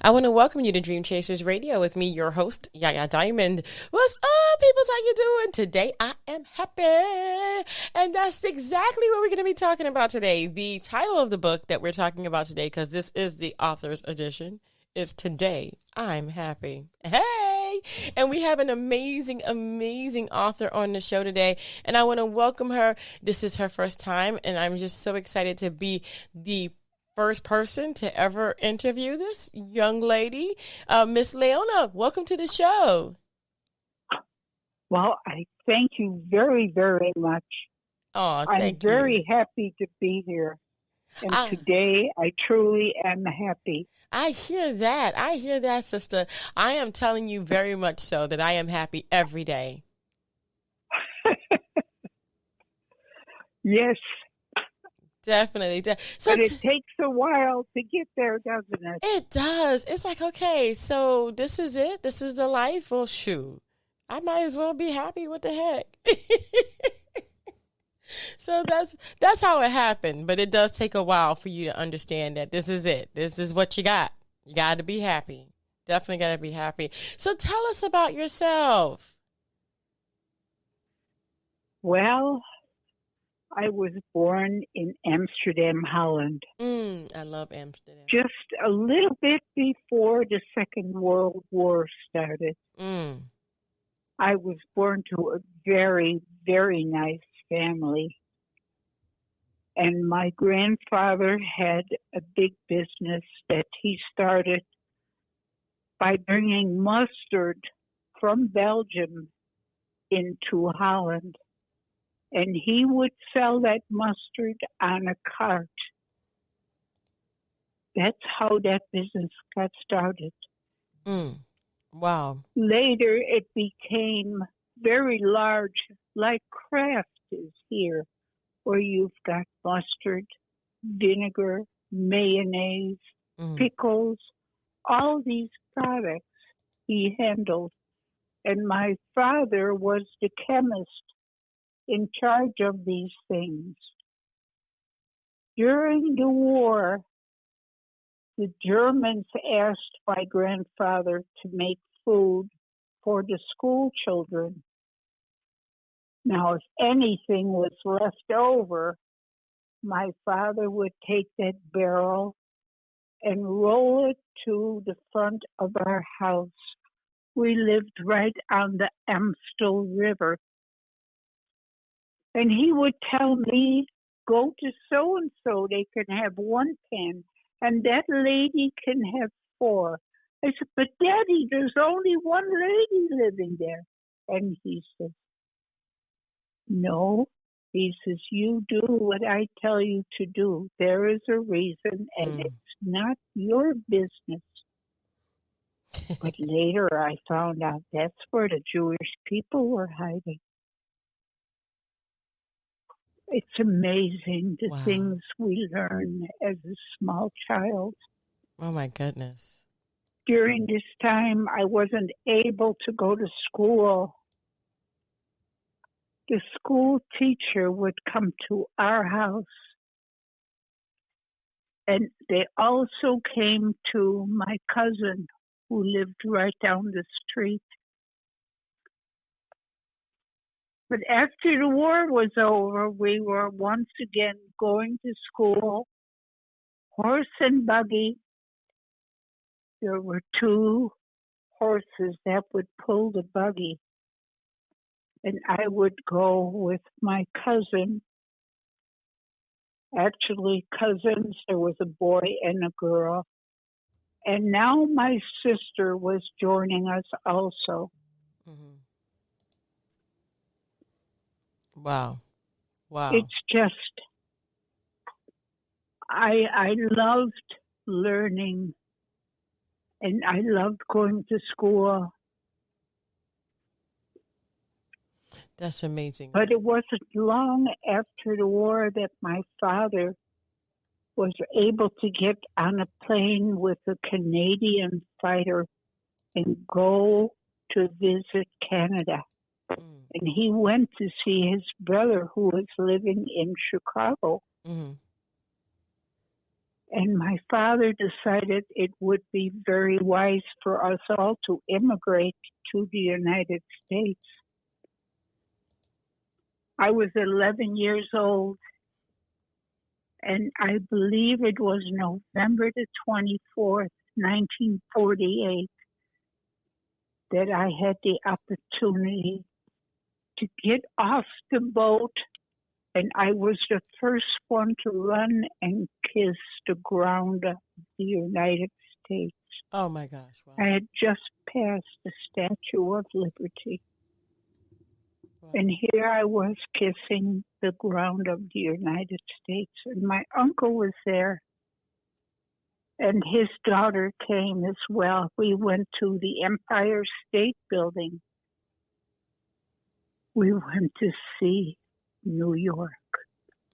I want to welcome you to Dream Chasers Radio with me, your host, Yaya Diamond. What's up, peoples? How you doing? Today, I am happy. And that's exactly what we're going to be talking about today. The title of the book that we're talking about today, because this is the author's edition, is Today, I'm Happy. Hey! And we have an amazing, amazing author on the show today. And I want to welcome her. This is her first time, and I'm just so excited to be the first person to ever interview this young lady. Miss Leona, welcome to the show. Well, I thank you very, very much. Oh, I'm very happy to be here. And today I truly am happy. I hear that, sister. I am telling you very much so that I am happy every day. Yes. Definitely. So but it takes a while to get there, doesn't it? It does. It's like, okay, so this is it? This is the life? Well, shoot. I might as well be happy. What the heck? So that's how it happened. But it does take a while for you to understand that this is it. This is what you got. You got to be happy. Definitely got to be happy. So tell us about yourself. Well, I was born in Amsterdam, Holland. I love Amsterdam. Just a little bit before the Second World War started. I was born to a very, very nice family. And my grandfather had a big business that he started by bringing mustard from Belgium into Holland. And he would sell that mustard on a cart. That's how that business got started. Wow. Later, it became very large, like Kraft is here, where you've got mustard, vinegar, mayonnaise, pickles, all these products he handled. And my father was the chemist in charge of these things. During the war, the Germans asked my grandfather to make food for the school children. Now, if anything was left over, my father would take that barrel and roll it to the front of our house. We lived right on the Amstel River. And he would tell me, go to so-and-so, they can have one pan, and that lady can have 4. I said, but Daddy, there's only one lady living there. And he says, no. He says, you do what I tell you to do. There is a reason, and it's not your business. But later I found out that's where the Jewish people were hiding. It's amazing the things we learn as a small child. Oh, my goodness. During this time, I wasn't able to go to school. The school teacher would come to our house, and they also came to my cousin who lived right down the street. But after the war was over, we were once again going to school, horse and buggy. There were 2 horses that would pull the buggy. And I would go with my cousin. Actually, cousins, there was a boy and a girl. And now my sister was joining us also. Wow. It's just, I loved learning, and I loved going to school. That's amazing. But it wasn't long after the war that my father was able to get on a plane with a Canadian fighter and go to visit Canada. And he went to see his brother who was living in Chicago. And my father decided it would be very wise for us all to immigrate to the United States. I was 11 years old, and I believe it was November the 24th, 1948, that I had the opportunity to get off the boat, and I was the first one to run and kiss the ground of the United States. Oh, my gosh. Wow. I had just passed the Statue of Liberty. Wow. And here I was kissing the ground of the United States. And my uncle was there. And his daughter came as well. We went to the Empire State Building. We went to see New York.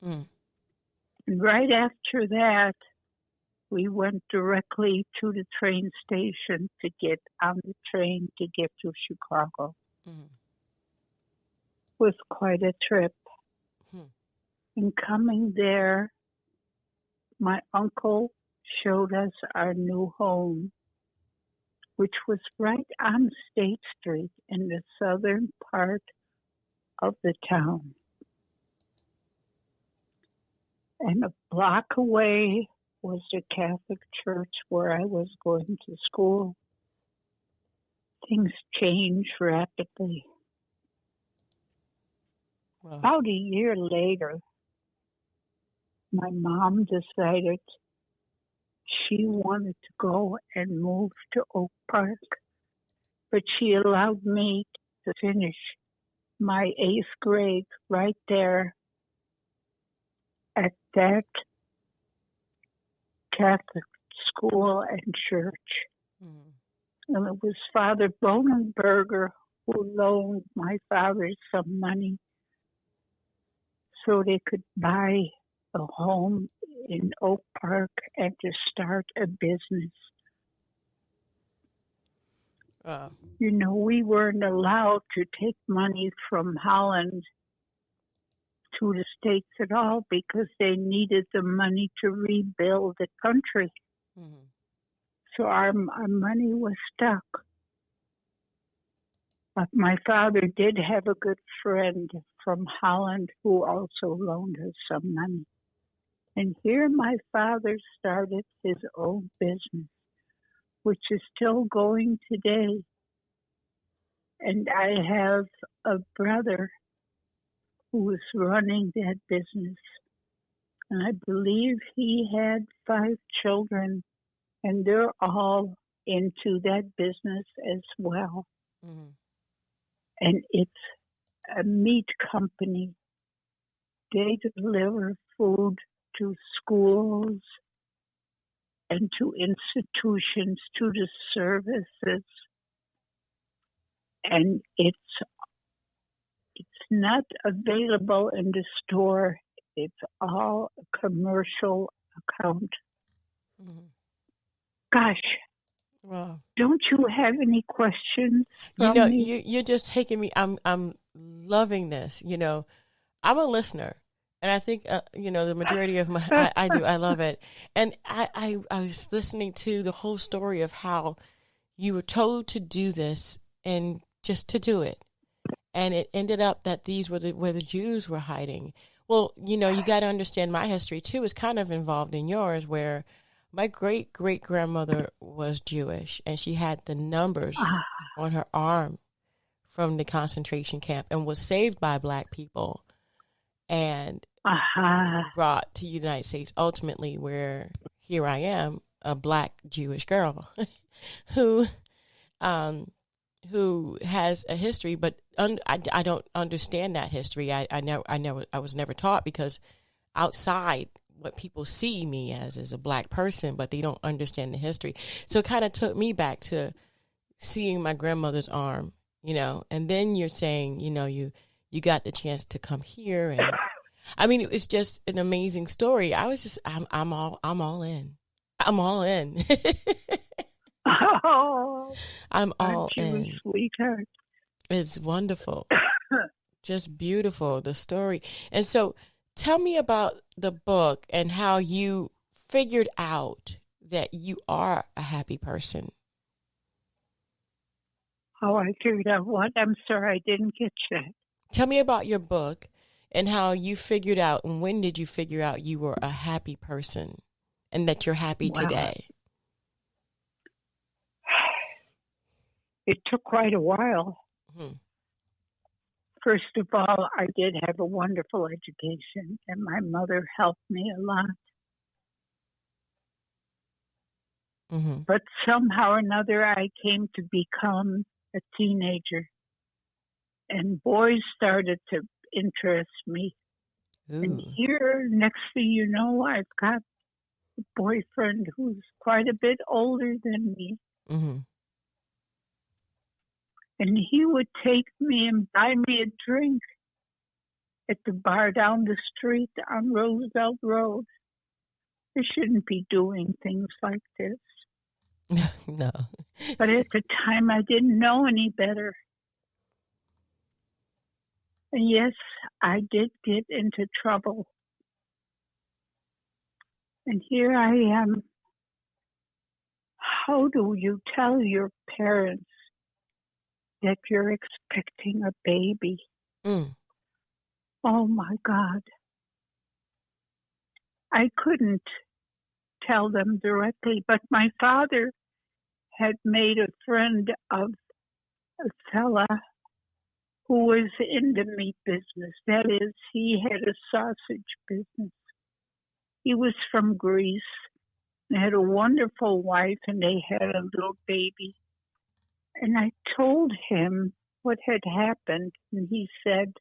Mm. And right after that, we went directly to the train station to get on the train to get to Chicago. Mm. It was quite a trip. Mm. And coming there, my uncle showed us our new home, which was right on State Street in the southern part of the town. And a block away was the Catholic church where I was going to school. Things changed rapidly. Wow. About a year later, my mom decided she wanted to go and move to Oak Park, but she allowed me to finish my 8th grade right there at that Catholic school and church. Mm-hmm. And it was Father Bonenberger who loaned my father some money so they could buy a home in Oak Park and to start a business. You know, we weren't allowed to take money from Holland to the States at all because they needed the money to rebuild the country. Mm-hmm. So our money was stuck. But my father did have a good friend from Holland who also loaned us some money. And here my father started his own business, which is still going today. And I have a brother who is running that business. And I believe he had 5 children, and they're all into that business as well. Mm-hmm. And it's a meat company. They deliver food to schools and to institutions, to the services. And it's not available in the store. It's all a commercial account. Mm-hmm. Gosh. Wow. Don't you have any questions? You know, you're just taking me. I'm loving this. You know, I'm a listener, and I think you know, the majority of my I do. I love it, and I was listening to the whole story of how you were told to do this and just to do it, and it ended up that these were where the Jews were hiding. Well, you know, you got to understand my history too is kind of involved in yours, where my great-great-grandmother was Jewish, and she had the numbers on her arm from the concentration camp and was saved by Black people and brought to the United States ultimately, where here I am, a Black Jewish girl who has a history, but I don't understand that history. I was never taught, because outside what people see me as is a Black person, but they don't understand the history. So it kind of took me back to seeing my grandmother's arm, you know, and then you're saying, you know, you got the chance to come here. And I mean, it was just an amazing story. I was just, I'm all in. I'm all in. Oh, I'm all in. You sweetheart. It's wonderful. Just beautiful, the story. And so tell me about the book and how you figured out that you are a happy person? How I figured out what? I'm sorry, I didn't get that. Tell me about your book and how you figured out, and when did you figure out you were a happy person and that you're happy today? It took quite a while. Mm-hmm. First of all, I did have a wonderful education, and my mother helped me a lot. Mm-hmm. But somehow or another, I came to become a teenager, and boys started to interest me. Ooh. And here, next thing you know, I've got a boyfriend who's quite a bit older than me. Mm-hmm. And he would take me and buy me a drink at the bar down the street on Roosevelt Road. I shouldn't be doing things like this. No. But at the time, I didn't know any better. And yes, I did get into trouble. And here I am. How do you tell your parents that you're expecting a baby? Mm. Oh my God. I couldn't tell them directly, but my father had made a friend of a fella who was in the meat business. That is, he had a sausage business. He was from Greece. They had a wonderful wife, and they had a little baby. And I told him what had happened, and he said,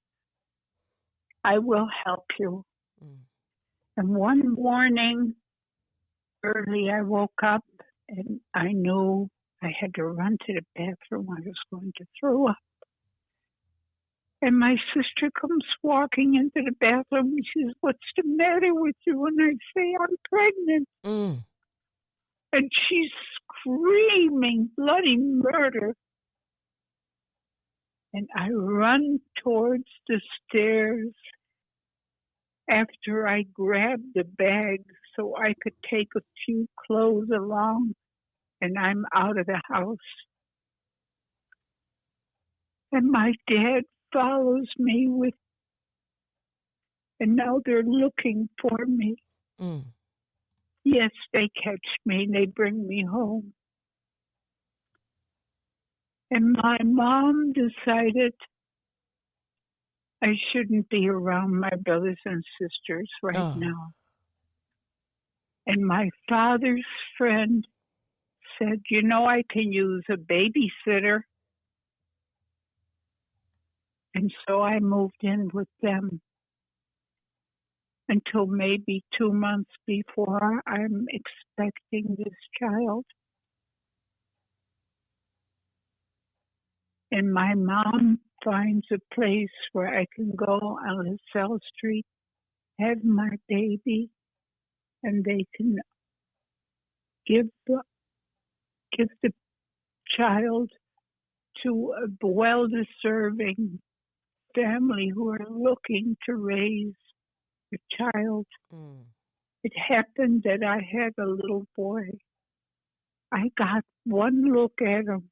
I will help you. Mm. And one morning, early, I woke up, and I knew I had to run to the bathroom. I was going to throw up. And my sister comes walking into the bathroom, and she says, what's the matter with you? And I say, I'm pregnant. Mm. And she's screaming bloody murder. And I run towards the stairs after I grabbed the bag so I could take a few clothes along, and I'm out of the house. And my dad follows me and now they're looking for me. Mm. Yes, they catch me and they bring me home. And my mom decided I shouldn't be around my brothers and sisters right now. And my father's friend said, I can use a babysitter. And so I moved in with them until maybe 2 months before I'm expecting this child. And my mom finds a place where I can go on LaSalle Street, have my baby, and they can give the child to a well-deserving family who are looking to raise a child. Mm. It happened that I had a little boy. I got one look at him,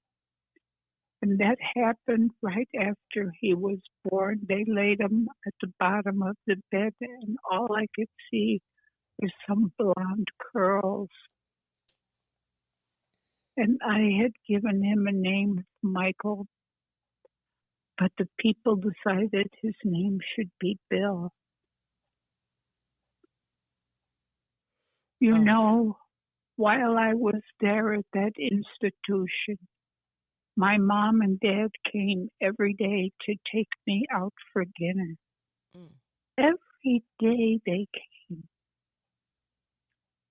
and that happened right after he was born. They laid him at the bottom of the bed, and all I could see was some blonde curls. And I had given him a name, Michael, but the people decided his name should be Bill. While I was there at that institution, my mom and dad came every day to take me out for dinner. Mm. Every day they came.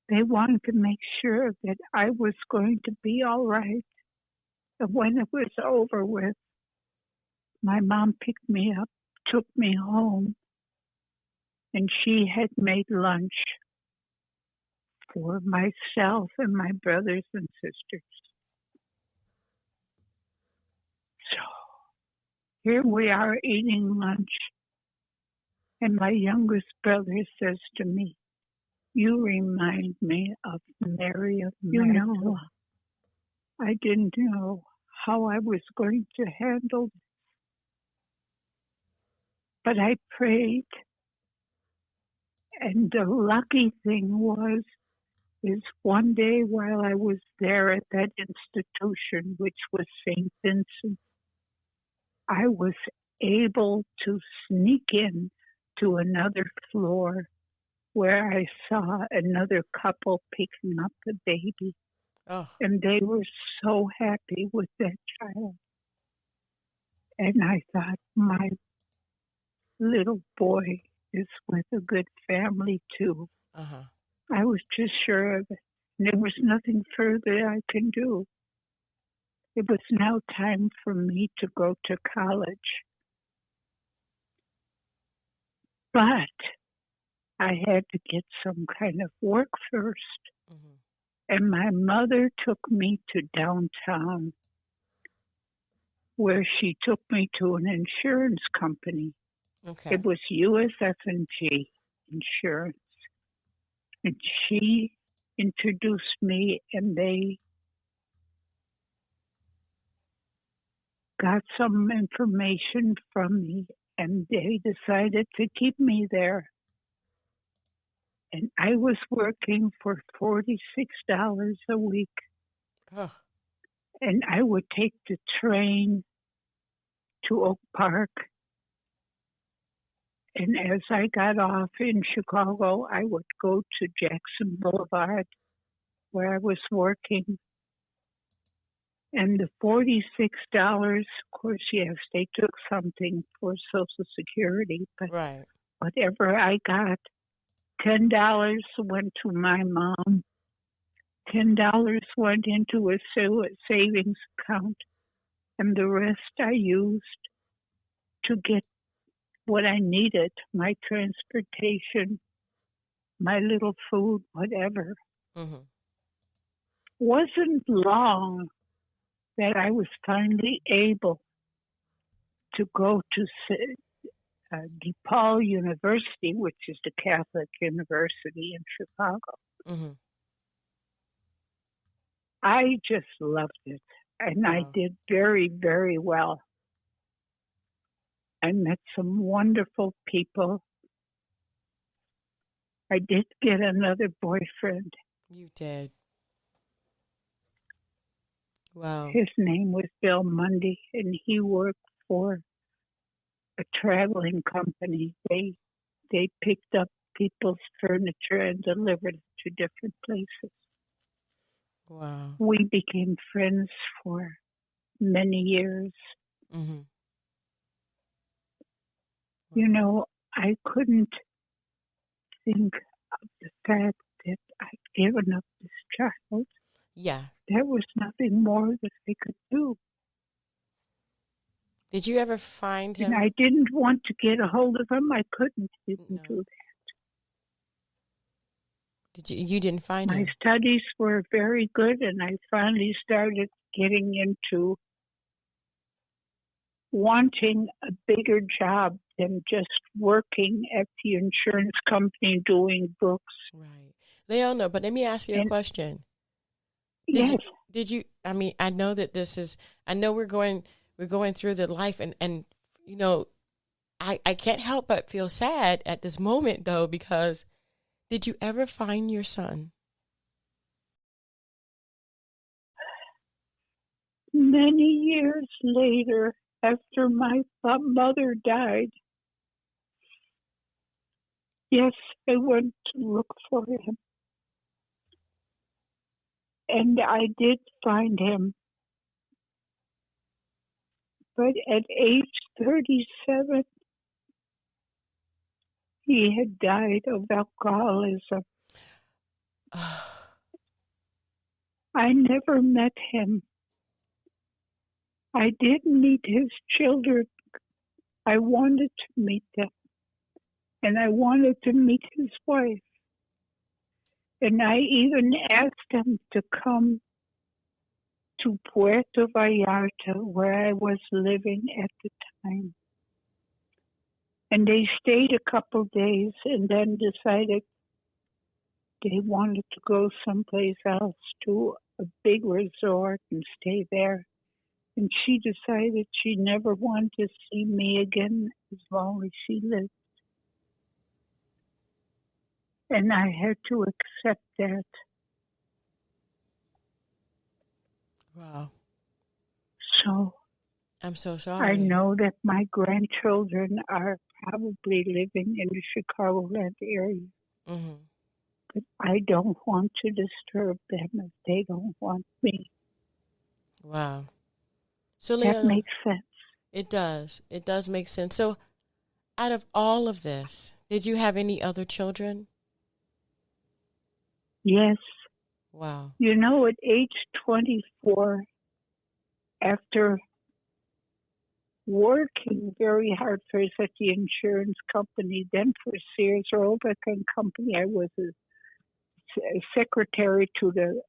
They wanted to make sure that I was going to be all right. And when it was over with, my mom picked me up, took me home, and she had made lunch for myself and my brothers and sisters. So here we are eating lunch, and my youngest brother says to me, You remind me of Mary of Magdala. I didn't know how I was going to handle it, but I prayed. And the lucky thing is one day while I was there at that institution, which was St. Vincent, I was able to sneak in to another floor where I saw another couple picking up the baby. Oh. And they were so happy with that child. And I thought, my little boy is with a good family too. Uh-huh. I was just sure of it. And there was nothing further I can do. It was now time for me to go to college. But I had to get some kind of work first. Mm-hmm. And my mother took me to downtown, where she took me to an insurance company. Okay. It was USF&G Insurance. And she introduced me, and they got some information from me, and they decided to keep me there. And I was working for $46 a week. Oh. And I would take the train to Oak Park. And as I got off in Chicago, I would go to Jackson Boulevard, where I was working. And the $46, of course, yes, they took something for Social Security. But right. Whatever I got, $10 went to my mom. $10 went into a savings account. And the rest I used to get what I needed, my transportation, my little food, whatever. Mm-hmm. Wasn't long that I was finally able to go to DePaul University, which is the Catholic University in Chicago. Mm-hmm. I just loved it, and I did very, very well. I met some wonderful people. I did get another boyfriend. You did. Wow. His name was Bill Mundy, and he worked for a traveling company. They picked up people's furniture and delivered it to different places. Wow. We became friends for many years. Mm-hmm. You know, I couldn't think of the fact that I'd given up this child. Yeah. There was nothing more that I could do. Did you ever find him? And I didn't want to get a hold of him. I couldn't even do that. You didn't find him? My studies were very good, and I finally started getting into wanting a bigger job than just working at the insurance company doing books. Right. Leona, but let me ask you a question. Yes. Did you, I mean, I know that I know we're going through the life and you know, I can't help but feel sad at this moment though, because did you ever find your son? Many years later, after my mother died, yes, I went to look for him. And I did find him. But at age 37, he had died of alcoholism. I never met him. I did meet his children. I wanted to meet them. And I wanted to meet his wife. And I even asked them to come to Puerto Vallarta, where I was living at the time. And they stayed a couple days and then decided They wanted to go someplace else to a big resort and stay there. And she decided she never wanted to see me again as long as she lived. And I had to accept that. Wow. So I'm so sorry. I know that my grandchildren are probably living in the Chicagoland area. Mm-hmm. But I don't want to disturb them if they don't want me. Wow. So, That Leonia, makes sense. it does. It does make sense. So, out of all of this, did you have any other children? Yes. Wow. You know, at age 24, after working very hard first at the insurance company, then for Sears Roebuck and Company, I was a secretary to the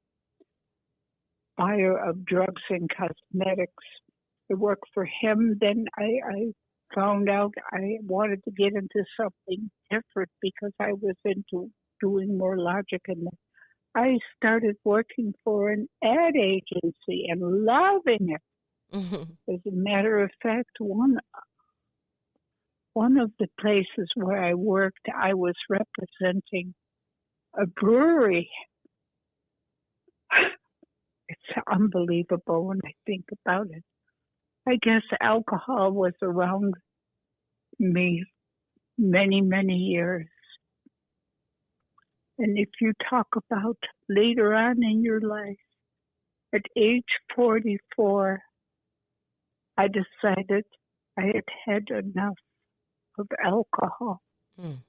buyer of drugs and cosmetics. I worked for him. Then I found out I wanted to get into something different because I was into doing more logic. And I started working for an ad agency and loving it. Mm-hmm. As a matter of fact, one of the places where I worked, I was representing a brewery. It's unbelievable when I think about it. I guess alcohol was around me many, many years. And if you talk about later on in your life, at age 44, I decided I had had enough of alcohol. Mm.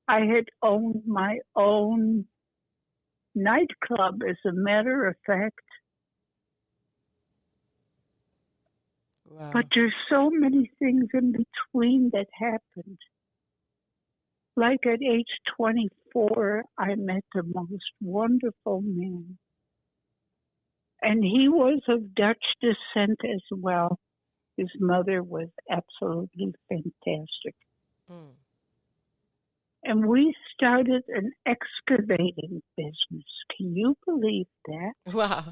I had owned my own nightclub, as a matter of fact. Wow. But there's so many things in between that happened. Like at age 24, I met the most wonderful man. And he was of Dutch descent as well. His mother was absolutely fantastic. Mm. And we started an excavating business. Can you believe that? Wow.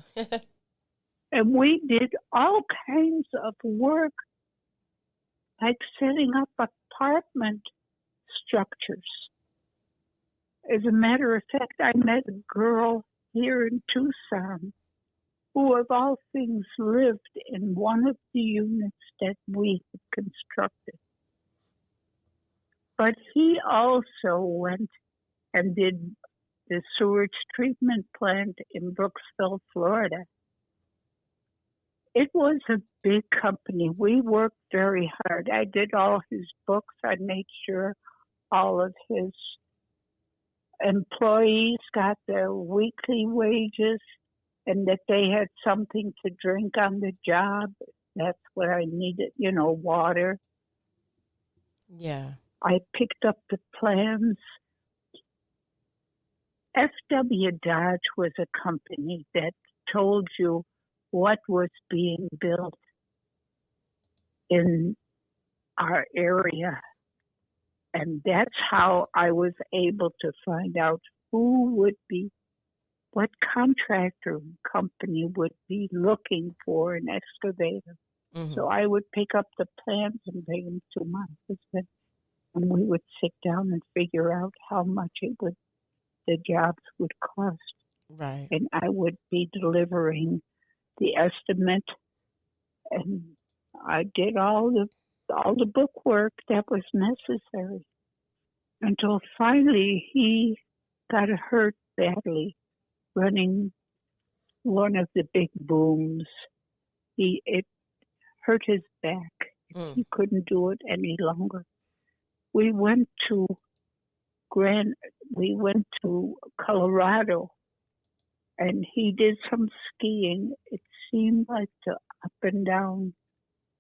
And we did all kinds of work, like setting up apartment structures. As a matter of fact, I met a girl here in Tucson who, of all things, lived in one of the units that we had constructed. But he also went and did the sewage treatment plant in Brooksville, Florida. It was a big company. We worked very hard. I did all his books. I made sure all of his employees got their weekly wages and that they had something to drink on the job. That's what I needed, water. Yeah. I picked up the plans. F.W. Dodge was a company that told you what was being built in our area. And that's how I was able to find out what contractor company would be looking for an excavator. Mm-hmm. So I would pick up the plans and bring them to my husband, and we would sit down and figure out how much the jobs would cost. Right. And I would be delivering the estimate, and I did all the book work that was necessary until finally he got hurt badly running one of the big booms. It hurt his back. Mm. He couldn't do it any longer. We went to Colorado, and he did some skiing. It seemed like the up and down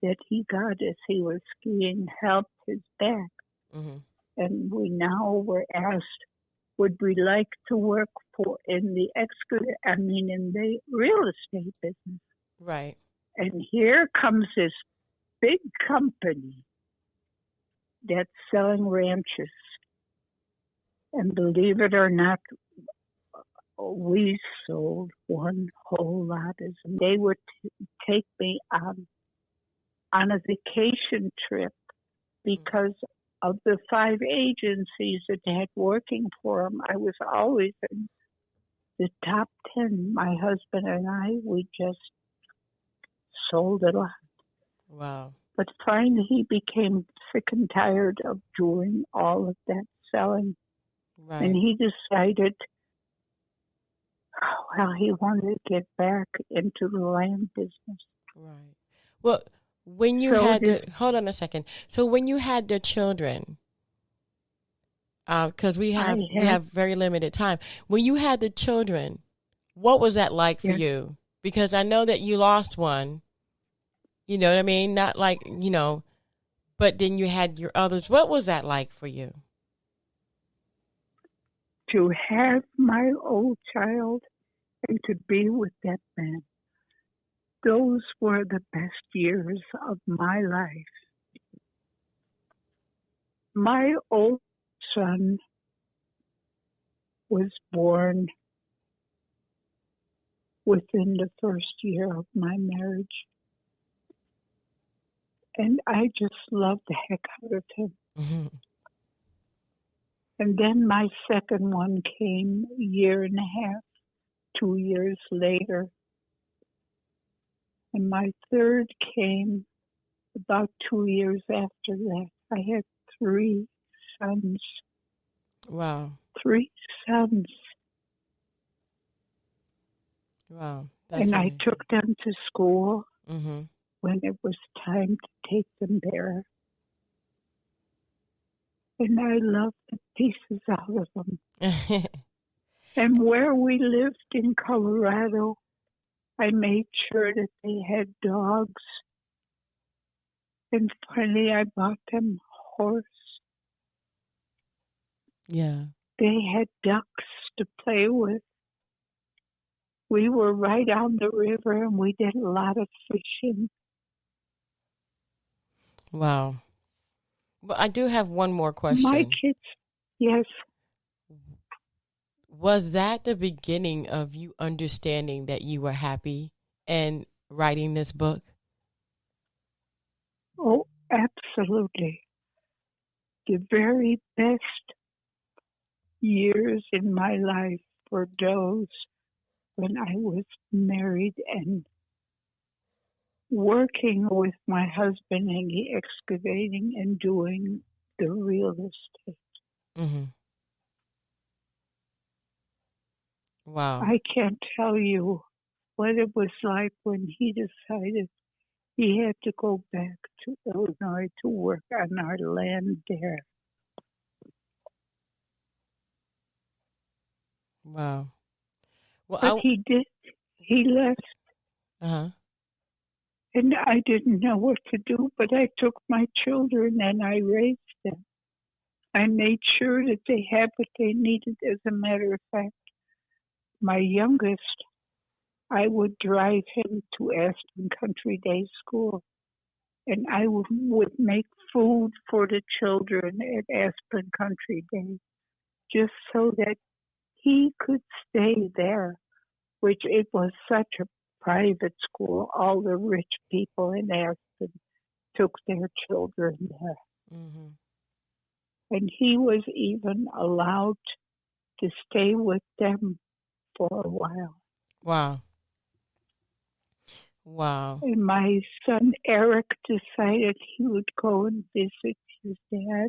that he got as he was skiing helped his back. Mm-hmm. And we now were asked, would we like to work in the real estate business? Right. And here comes this big company that's selling ranches. And believe it or not, we sold one whole lot. They would take me on a vacation trip because of the 5 agencies that they had working for them. I was always in the top 10. My husband and I, we just sold a lot. Wow. But finally, he became sick and tired of doing all of that selling. Right. And he decided, well, he wanted to get back into the land business. Right. Well, when you hold on a second. So when you had the children, because we have very limited time. When you had the children, what was that like for you? Because I know that you lost one. You know what I mean? Not like, but then you had your others. What was that like for you? To have my old child and to be with that man. Those were the best years of my life. My old son was born within the first year of my marriage. And I just loved the heck out of him. Mm-hmm. And then my second one came a year and a half, 2 years later. And my third came about 2 years after that. I had 3 sons. Wow. 3 sons. Wow. And I took them to school when it was time to take them there. And I loved the pieces out of them. And where we lived in Colorado, I made sure that they had dogs. And finally, I bought them a horse. Yeah. They had ducks to play with. We were right on the river, and we did a lot of fishing. Wow. Well, I do have one more question. My kids, yes. Was that the beginning of you understanding that you were happy and writing this book? Oh, absolutely. The very best years in my life were those when I was married and working with my husband in the excavating and doing the real estate. Mm-hmm. Wow. I can't tell you what it was like when he decided he had to go back to Illinois to work on our land there. Wow. Well, but he did. He left. Uh-huh. And I didn't know what to do, but I took my children and I raised them. I made sure that they had what they needed. As a matter of fact, my youngest, I would drive him to Aspen Country Day School. And I would make food for the children at Aspen Country Day, just so that he could stay there, which it was such a private school. All the rich people in Aspen took their children there. Mm-hmm. And he was even allowed to stay with them for a while. Wow. Wow. And my son Eric decided he would go and visit his dad.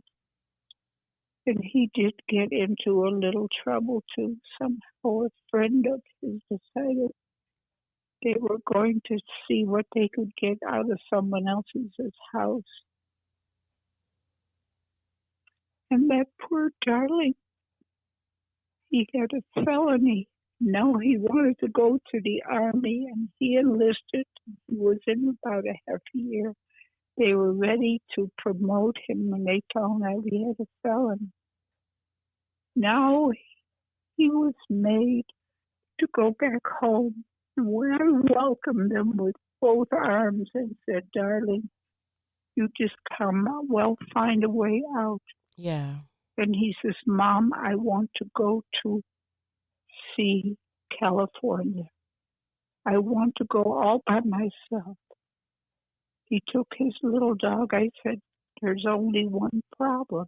And he did get into a little trouble too. Somehow a friend of his decided they were going to see what they could get out of someone else's house. And that poor darling, he had a felony. Now he wanted to go to the Army, and he enlisted. He was in about a half a year. They were ready to promote him when they found out he had a felony. Now he was made to go back home. And when I welcomed him with both arms and said, darling, you just come, well, find a way out. Yeah. And he says, Mom, I want to go to see California. I want to go all by myself. He took his little dog. I said, there's only one problem.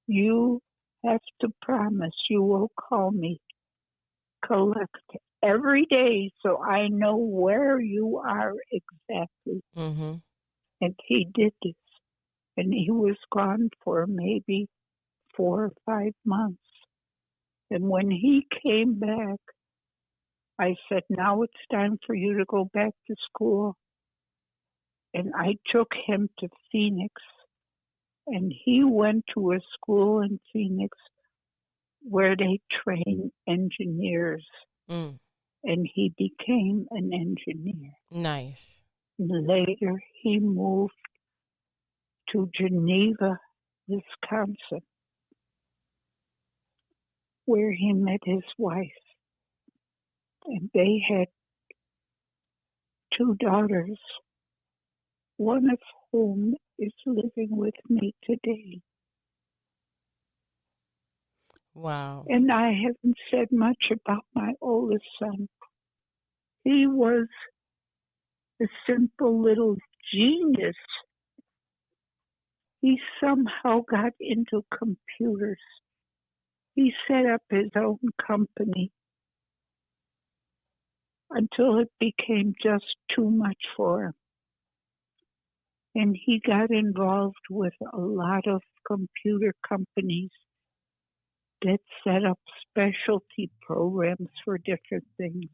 You have to promise you will call me, collect every day so I know where you are exactly. Mm-hmm. And he did this. And he was gone for maybe 4 or 5 months. And when he came back, I said, now it's time for you to go back to school. And I took him to Phoenix. And he went to a school in Phoenix where they train engineers. Mm. And he became an engineer. Nice. Later, he moved to Geneva, Wisconsin, where he met his wife. And they had 2 daughters, one of whom is living with me today. Wow. And I haven't said much about my oldest son. He was a simple little genius. He somehow got into computers. He set up his own company until it became just too much for him. And he got involved with a lot of computer companies that set up specialty programs for different things.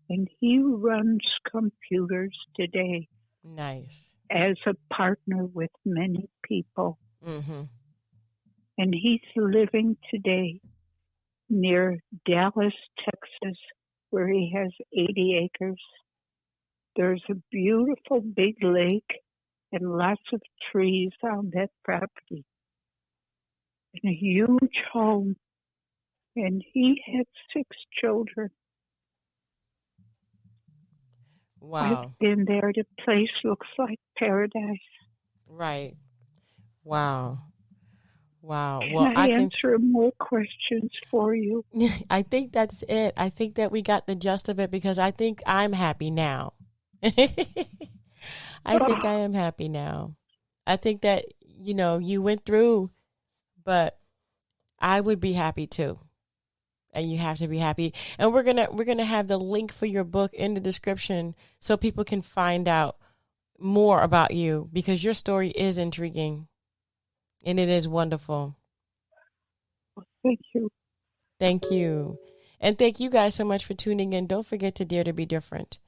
And he runs computers today. Nice. As a partner with many people. Mm-hmm. And he's living today near Dallas, Texas, where he has 80 acres. There's a beautiful big lake and lots of trees on that property. And a huge home. And he had 6 children. Wow. I've been there. The place looks like paradise. Right. Wow. Wow. Can I answer more questions for you? I think that's it. I think that we got the gist of it because I think I'm happy now. I think I am happy now. I think that, you went through, but I would be happy too. And you have to be happy. And we're gonna have the link for your book in the description so people can find out more about you because your story is intriguing and it is wonderful. Thank you. Thank you. And thank you guys so much for tuning in. Don't forget to dare to be different.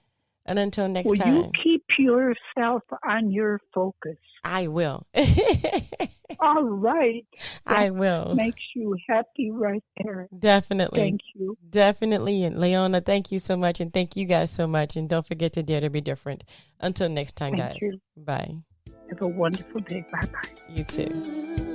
And until next time. Will you keep yourself on your focus? I will. All right. I will. Makes you happy right there. Definitely. Thank you. Definitely. And Leona, thank you so much. And thank you guys so much. And don't forget to dare to be different. Until next time, Thank guys. you. Bye. Have a wonderful day. Bye-bye. You too.